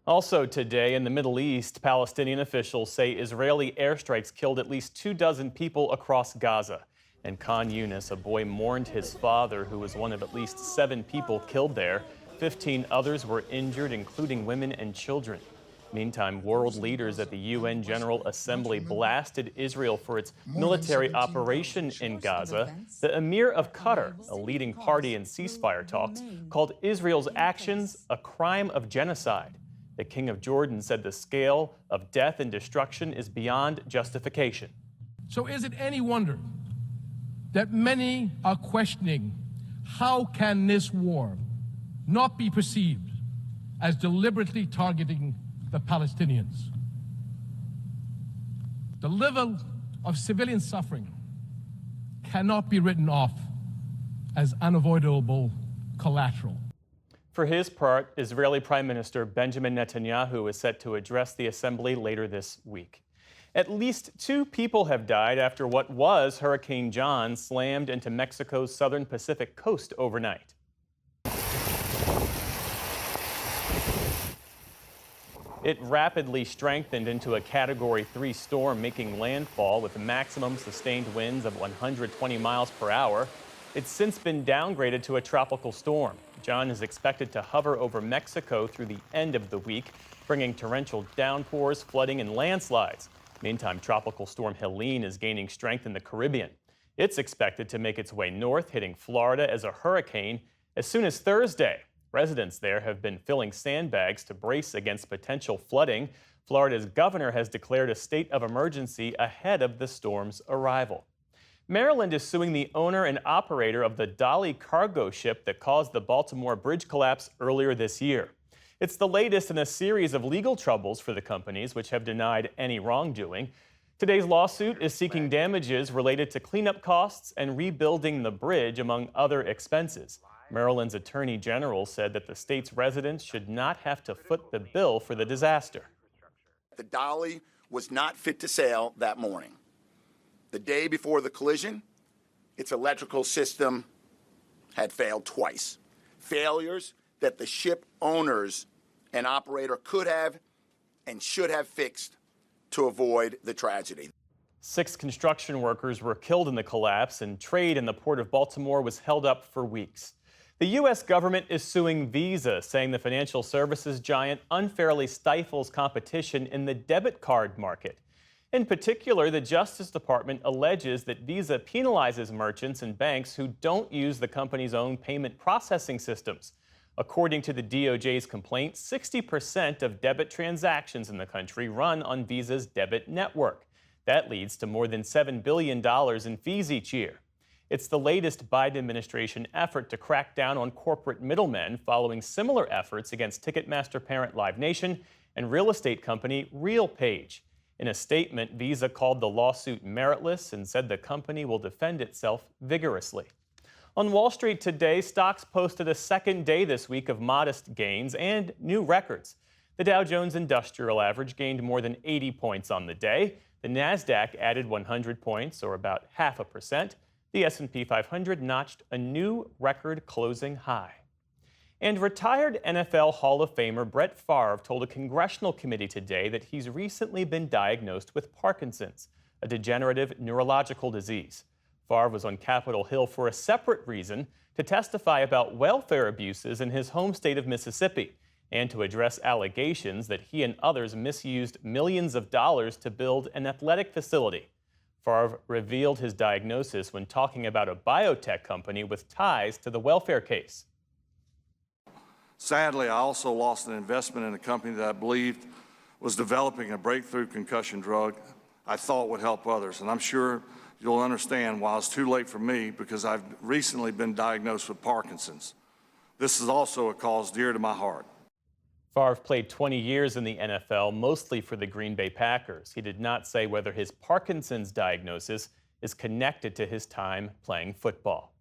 Also today in the Middle East, Palestinian officials say Israeli airstrikes killed at least 24 people across Gaza. In Khan Yunis, a boy mourned his father, who was one of at least 7 people killed there. 15 others were injured, including women and children. Meantime, world leaders at the UN General Assembly blasted Israel for its military operation in Gaza. The Emir of Qatar, a leading party in ceasefire talks, called Israel's actions a crime of genocide. The King of Jordan said the scale of death and destruction is beyond justification. So is it any wonder that many are questioning how can this war not be perceived as deliberately targeting the Palestinians? The level of civilian suffering cannot be written off as unavoidable collateral. For his part, Israeli Prime Minister Benjamin Netanyahu is set to address the assembly later this week. At least 2 people have died after what was Hurricane John slammed into Mexico's southern Pacific coast overnight. It rapidly strengthened into a Category 3 storm, making landfall with maximum sustained winds of 120 miles per hour. It's since been downgraded to a tropical storm. John is expected to hover over Mexico through the end of the week, bringing torrential downpours, flooding, and landslides. Meantime, Tropical Storm Helene is gaining strength in the Caribbean. It's expected to make its way north, hitting Florida as a hurricane as soon as Thursday. Residents there have been filling sandbags to brace against potential flooding. Florida's governor has declared a state of emergency ahead of the storm's arrival. Maryland is suing the owner and operator of the Dolly cargo ship that caused the Baltimore bridge collapse earlier this year. It's the latest in a series of legal troubles for the companies, which have denied any wrongdoing. Today's lawsuit is seeking damages related to cleanup costs and rebuilding the bridge, among other expenses. Maryland's Attorney General said that the state's residents should not have to foot the bill for the disaster. The Dolly was not fit to sail that morning. The day before the collision, its electrical system had failed twice. Failures that the ship owners and operator could have and should have fixed to avoid the tragedy. 6 construction workers were killed in the collapse, and trade in the port of Baltimore was held up for weeks. The U.S. government is suing Visa, saying the financial services giant unfairly stifles competition in the debit card market. In particular, the Justice Department alleges that Visa penalizes merchants and banks who don't use the company's own payment processing systems. According to the DOJ's complaint, 60% of debit transactions in the country run on Visa's debit network. That leads to more than $7 billion in fees each year. It's the latest Biden administration effort to crack down on corporate middlemen, following similar efforts against Ticketmaster parent Live Nation and real estate company RealPage. In a statement, Visa called the lawsuit meritless and said the company will defend itself vigorously. On Wall Street today, stocks posted a second day this week of modest gains and new records. The Dow Jones Industrial Average gained more than 80 points on the day. The Nasdaq added 100 points, or about 0.5%. The S&P 500 notched a new record closing high. And retired NFL Hall of Famer Brett Favre told a congressional committee today that he's recently been diagnosed with Parkinson's, a degenerative neurological disease. Favre was on Capitol Hill for a separate reason, to testify about welfare abuses in his home state of Mississippi and to address allegations that he and others misused millions of dollars to build an athletic facility. Favre revealed his diagnosis when talking about a biotech company with ties to the welfare case. Sadly, I also lost an investment in a company that I believed was developing a breakthrough concussion drug I thought would help others. And I'm sure you'll understand why it's too late for me, because I've recently been diagnosed with Parkinson's. This is also a cause dear to my heart. Favre played 20 years in the NFL, mostly for the Green Bay Packers. He did not say whether his Parkinson's diagnosis is connected to his time playing football.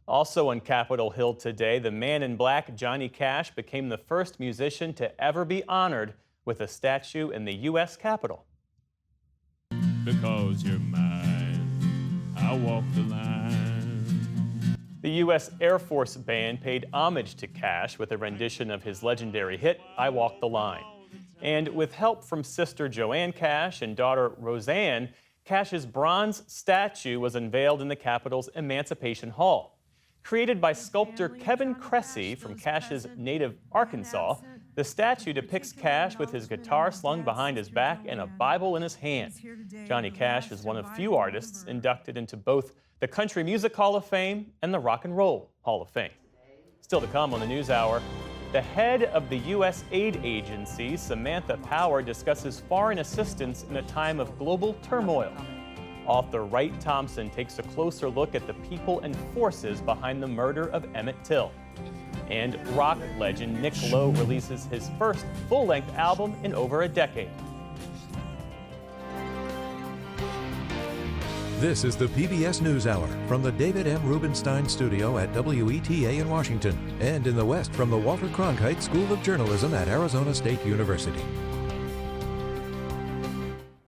Also on Capitol Hill today, the man in black, Johnny Cash, became the first musician to ever be honored with a statue in the U.S. Capitol. Because you're mine, I walk the line. The U.S. Air Force Band paid homage to Cash with a rendition of his legendary hit, I Walk the Line. And with help from sister Joanne Cash and daughter Roseanne, Cash's bronze statue was unveiled in the Capitol's Emancipation Hall. Created by sculptor Kevin Cressy from Cash's native Arkansas, the statue depicts Cash with his guitar slung behind his back and a Bible in his hand. Johnny Cash is one of few artists inducted into both the Country Music Hall of Fame and the Rock and Roll Hall of Fame. Still to come on the NewsHour, the head of the U.S. aid agency, Samantha Power, discusses foreign assistance in a time of global turmoil. Author Wright Thompson takes a closer look at the people and forces behind the murder of Emmett Till. And rock legend Nick Lowe releases his first full-length album in over a decade. This is the PBS NewsHour from the David M. Rubenstein Studio at WETA in Washington and in the West from the Walter Cronkite School of Journalism at Arizona State University.